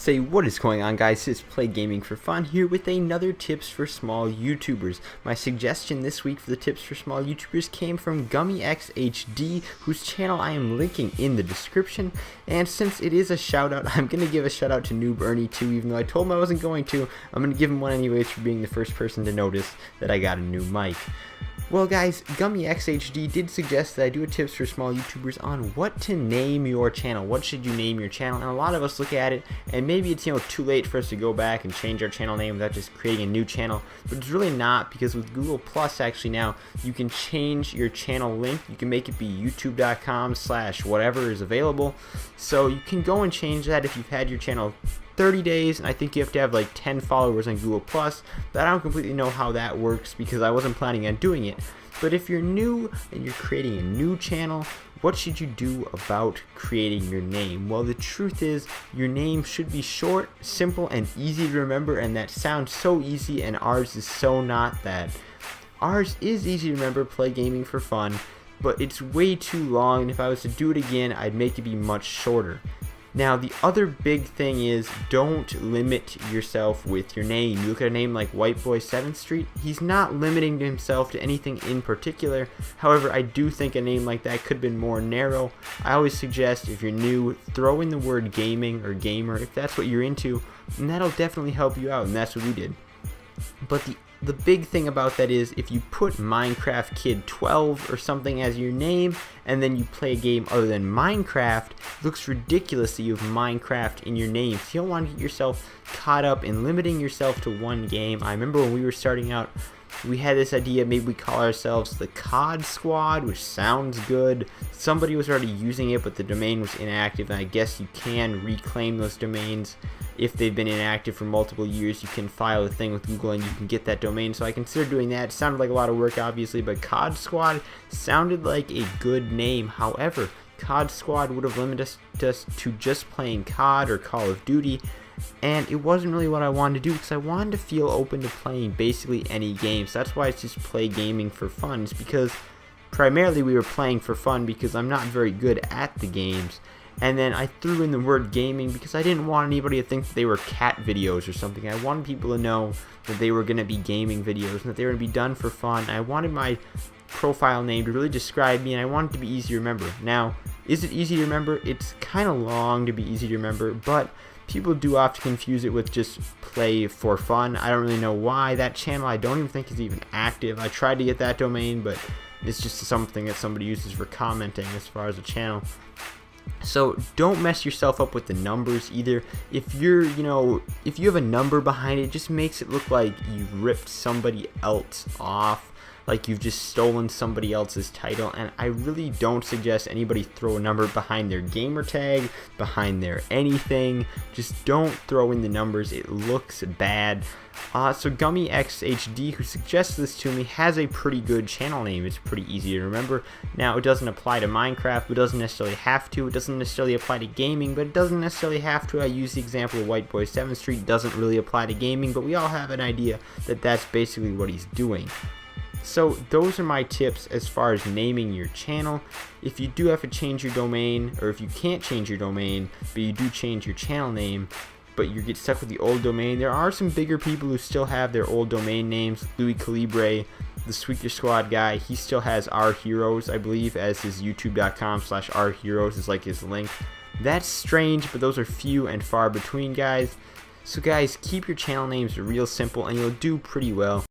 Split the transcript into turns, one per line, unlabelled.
Say what is going on, guys? It's Play Gaming for Fun here with another tips for small YouTubers. My suggestion this week for the tips for small YouTubers came from GummyXHD, whose channel I am linking in the description. And since it is a shout out, I'm going to give a shout out to Noob Ernie too, even though I told him I wasn't going to. I'm going to give him one anyways for being the first person to notice that I got a new mic. Well guys, GummyXHD did suggest that I do a tips for small YouTubers on what to name your channel. What should you name your channel? And a lot of us look at it and maybe it's too late for us to go back and change our channel name without just creating a new channel. But it's really not, because with Google Plus actually now you can change your channel link. You can make it be youtube.com/whatever is available. So you can go and change that if you've had your channel 30 days, and I think you have to have like 10 followers on Google Plus. But I don't completely know how that works because I wasn't planning on doing it. But if you're new and you're creating a new channel, what should you do about creating your name? Well, the truth is your name should be short, simple, and easy to remember, and that sounds so easy, and ours is so not that. Ours is easy to remember, Play Gaming for Fun, but it's way too long, and if I was to do it again, I'd make it be much shorter. Now, the other big thing is don't limit yourself with your name. You look at a name like White Boy 7th Street, he's not limiting himself to anything in particular. However, I do think a name like that could have been more narrow. I always suggest if you're new, throw in the word gaming or gamer if that's what you're into, and that'll definitely help you out, and that's what we did. But the big thing about that is if you put Minecraft Kid 12 or something as your name and then you play a game other than Minecraft, it looks ridiculous that you have Minecraft in your name. So you don't want to get yourself caught up in limiting yourself to one game. I remember when we were starting out, we had this idea, maybe we call ourselves the COD Squad, which sounds good. Somebody was already using it, but the domain was inactive, and I guess you can reclaim those domains if they've been inactive for multiple years. You can file a thing with Google and you can get that domain, so I considered doing that. It sounded like a lot of work, obviously, but COD Squad sounded like a good name. However, COD Squad would have limited us to just playing COD or Call of Duty, and it wasn't really what I wanted to do, because I wanted to feel open to playing basically any game. So that's why it's just Play Gaming for Fun. It's because primarily we were playing for fun, because I'm not very good at the games. And then I threw in the word gaming because I didn't want anybody to think that they were cat videos or something. I wanted people to know that they were going to be gaming videos and that they were going to be done for fun. I wanted my profile name to really describe me, and I wanted it to be easy to remember. Now, is it easy to remember? It's kind of long to be easy to remember, but people do often confuse it with just Play for Fun. I don't really know why. That channel I don't even think is even active. I tried to get that domain, but it's just something that somebody uses for commenting as far as a channel. So don't mess yourself up with the numbers either. If you're, if you have a number behind it, it just makes it look like you ripped somebody else off, like you've just stolen somebody else's title. And I really don't suggest anybody throw a number behind their gamer tag, behind their anything. Just don't throw in the numbers, it looks bad. So GummyXHD, who suggests this to me, has a pretty good channel name. It's pretty easy to remember. Now, it doesn't apply to Minecraft, but it doesn't necessarily have to. It doesn't necessarily apply to gaming, but it doesn't necessarily have to. I use the example of White Boy 7th Street. It doesn't really apply to gaming, but we all have an idea that that's basically what he's doing. So those are my tips as far as naming your channel. If you do have to change your domain, or if you can't change your domain, but you do change your channel name, but you get stuck with the old domain, there are some bigger people who still have their old domain names. Louis Calibre, the Squeaker Squad guy, he still has Our Heroes, I believe, as his youtube.com/ourheroes is like his link. That's strange, but those are few and far between, guys. So guys, keep your channel names real simple and you'll do pretty well.